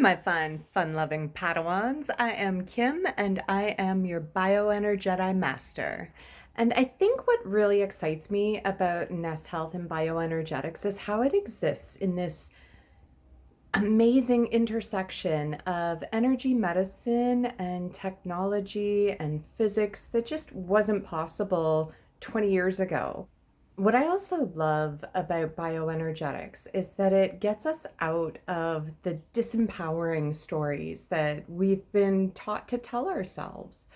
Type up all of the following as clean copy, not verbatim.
my fun-loving Padawans. I am Kim, and I am your Bioenerjedi Master. And I think what really excites me about Nest Health and bioenergetics is how it exists in this amazing intersection of energy medicine and technology and physics that just wasn't possible 20 years ago. What I also love about bioenergetics is that it gets us out of the disempowering stories that we've been taught to tell ourselves.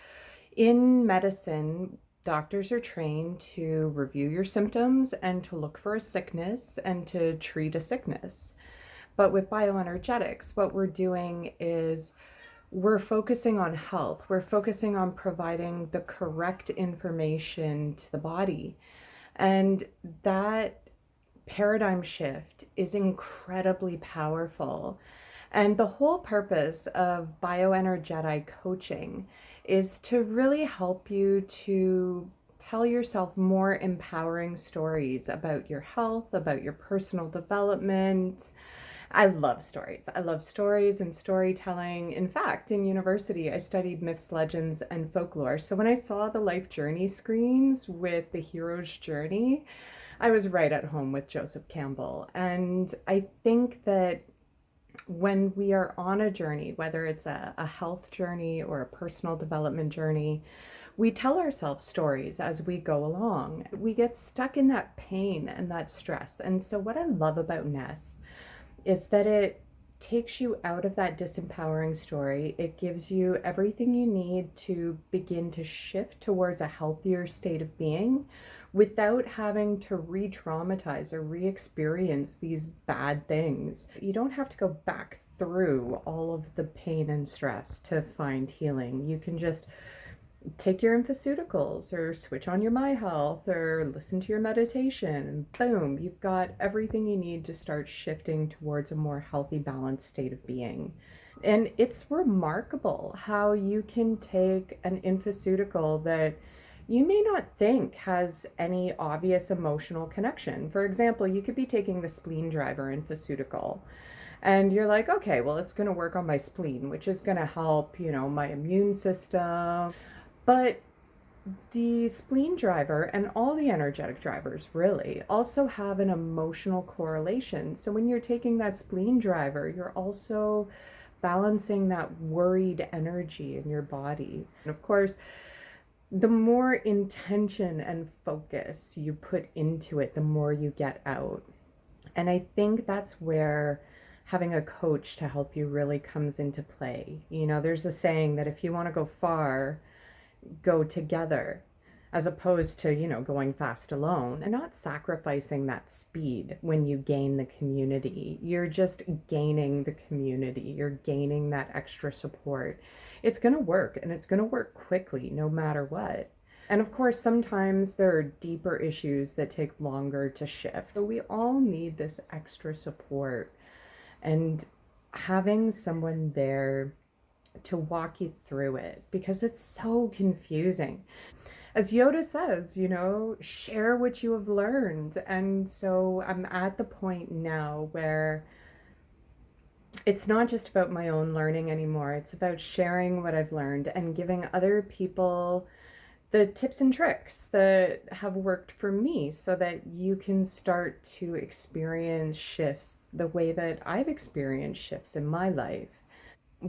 In medicine, doctors are trained to review your symptoms and to look for a sickness and to treat a sickness. But with bioenergetics, what we're doing is we're focusing on health. We're focusing on providing the correct information to the body. And that paradigm shift is incredibly powerful. And the whole purpose of bioenergeti coaching is to really help you to tell yourself more empowering stories about your health, about your personal development. I love stories. I love stories and storytelling. In fact, in university, I studied myths, legends, and folklore. So when I saw the life journey screens with the hero's journey, I was right at home with Joseph Campbell. And I think that when we are on a journey, whether it's a health journey or a personal development journey, we tell ourselves stories as we go along. We get stuck in that pain and that stress. And so what I love about Ness is that it takes you out of that disempowering story. It gives you everything you need to begin to shift towards a healthier state of being without having to re-traumatize or re-experience these bad things. You don't have to go back through all of the pain and stress to find healing. You can just take your infoceuticals or switch on your My Health or listen to your meditation, and boom, you've got everything you need to start shifting towards a more healthy, balanced state of being. And it's remarkable how you can take an infoceutical that you may not think has any obvious emotional connection. For example, you could be taking the spleen driver infoceutical and you're like, okay, well, it's going to work on my spleen, which is going to help, my immune system. But the spleen driver and all the energetic drivers really also have an emotional correlation. So when you're taking that spleen driver, you're also balancing that worried energy in your body. And of course, the more intention and focus you put into it, the more you get out. And I think that's where having a coach to help you really comes into play. There's a saying that if you want to go far, go together, as opposed to, going fast alone, and not sacrificing that speed when you gain the community. You're just gaining the community. You're gaining that extra support. It's going to work, and it's going to work quickly no matter what. And of course, sometimes there are deeper issues that take longer to shift. So we all need this extra support, and having someone there to walk you through it, because it's so confusing. As Yoda says, share what you have learned. And so I'm at the point now where it's not just about my own learning anymore. It's about sharing what I've learned and giving other people the tips and tricks that have worked for me so that you can start to experience shifts the way that I've experienced shifts in my life.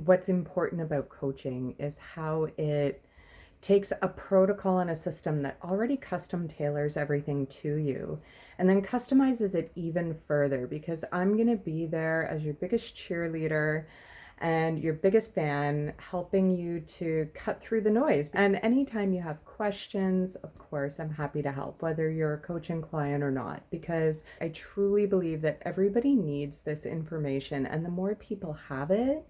What's important about coaching is how it takes a protocol and a system that already custom tailors everything to you and then customizes it even further, because I'm going to be there as your biggest cheerleader and your biggest fan, helping you to cut through the noise. And anytime you have questions, of course, I'm happy to help, whether you're a coaching client or not, because I truly believe that everybody needs this information, and the more people have it,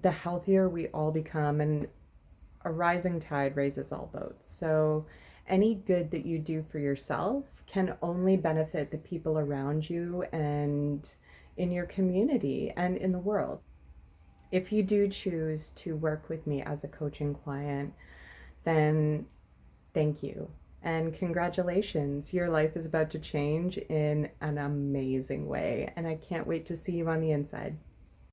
the healthier we all become, and a rising tide raises all boats. So any good that you do for yourself can only benefit the people around you and in your community and in the world. If you do choose to work with me as a coaching client, then thank you. And congratulations, your life is about to change in an amazing way. And I can't wait to see you on the inside.